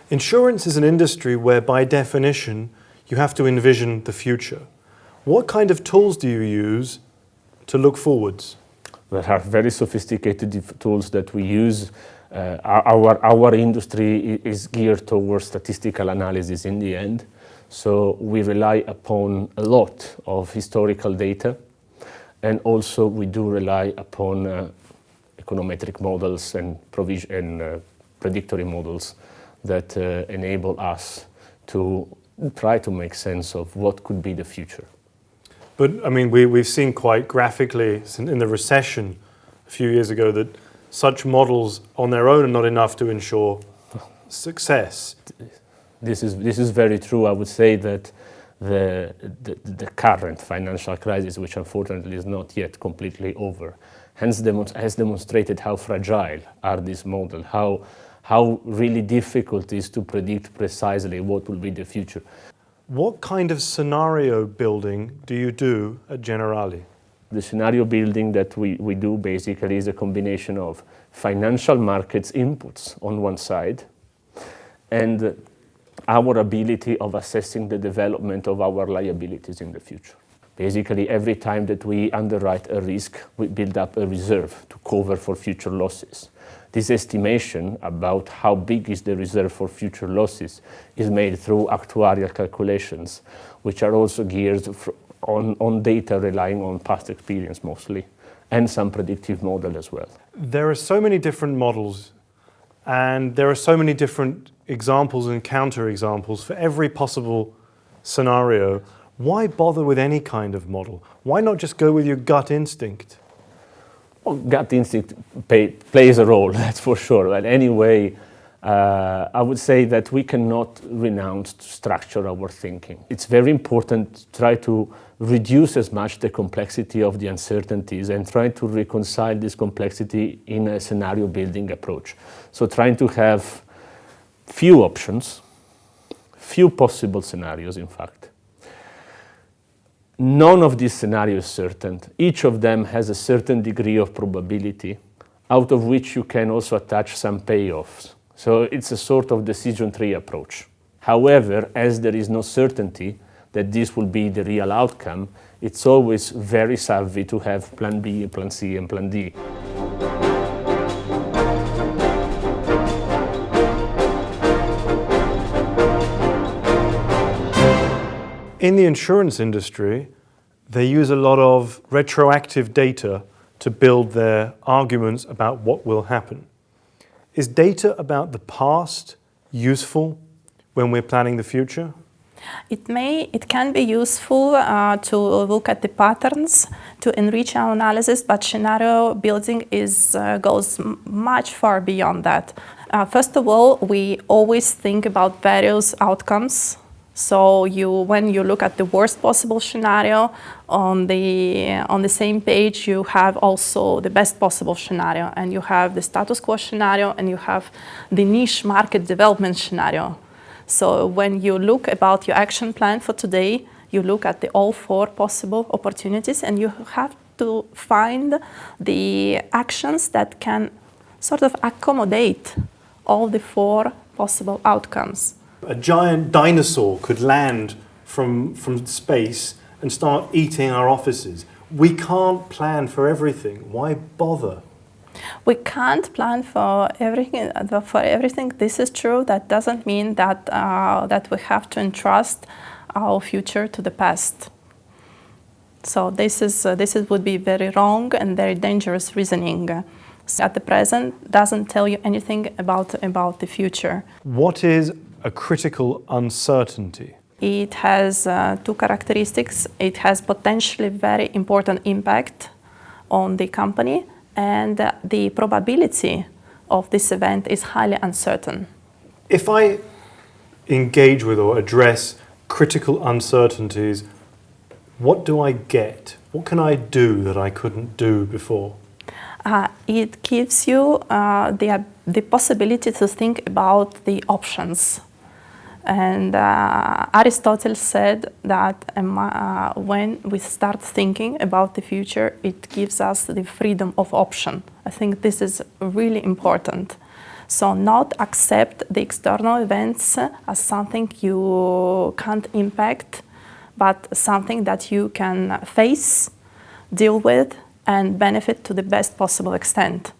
Insurance is an industry where, by definition, you have to envision the future. What kind of tools do you use to look forwards? There are very sophisticated tools that we use. Our industry is geared towards statistical analysis in the end. So we rely upon a lot of historical data. And also we do rely upon econometric models and predictory models that enable us to try to make sense of what could be the future. But I mean, we've seen quite graphically in the recession a few years ago that such models on their own are not enough to ensure success. This is very true. I would say that the current financial crisis, which unfortunately is not yet completely over, has demonstrated how fragile are these models, how really difficult it is to predict precisely what will be the future. What kind of scenario building do you do at Generali? The scenario building that we do basically is a combination of financial markets inputs on one side and our ability of assessing the development of our liabilities in the future. Basically, every time that we underwrite a risk, we build up a reserve to cover for future losses. This estimation about how big is the reserve for future losses is made through actuarial calculations, which are also geared on data relying on past experience mostly, and some predictive model as well. There are so many different models, and there are so many different examples and counterexamples for every possible scenario. Why bother with any kind of model? Why not just go with your gut instinct? Well, gut instinct plays a role, that's for sure. But anyway, I would say that we cannot renounce to structure our thinking. It's very important to try to reduce as much the complexity of the uncertainties and try to reconcile this complexity in a scenario building approach. So trying to have few options, few possible scenarios, in fact. None of these scenarios is certain. Each of them has a certain degree of probability, out of which you can also attach some payoffs. So it's a sort of decision tree approach. However, as there is no certainty that this will be the real outcome, it's always very savvy to have plan B, plan C, and plan D. In the insurance industry, they use a lot of retroactive data to build their arguments about what will happen. Is data about the past useful when we're planning the future? It can be useful to look at the patterns, to enrich our analysis, but scenario building goes much far beyond that. First of all, we always think about various outcomes. So when you look at the worst possible scenario, on the same page you have also the best possible scenario, and you have the status quo scenario, and you have the niche market development scenario. So when you look about your action plan for today, you look at all four possible opportunities, and you have to find the actions that can sort of accommodate all the four possible outcomes. A giant dinosaur could land from space and start eating our offices. We can't plan for everything. Why bother? We can't plan for everything. This is true. That doesn't mean that we have to entrust our future to the past. So this would be very wrong and very dangerous reasoning. At the present, doesn't tell you anything about the future. What is a critical uncertainty? It has two characteristics. It has potentially very important impact on the company, and the probability of this event is highly uncertain. If I engage with or address critical uncertainties, what do I get? What can I do that I couldn't do before? It gives you the possibility to think about the options. And Aristotle said that when we start thinking about the future, it gives us the freedom of option. I think this is really important. So not accept the external events as something you can't impact, but something that you can face, deal with, and benefit to the best possible extent.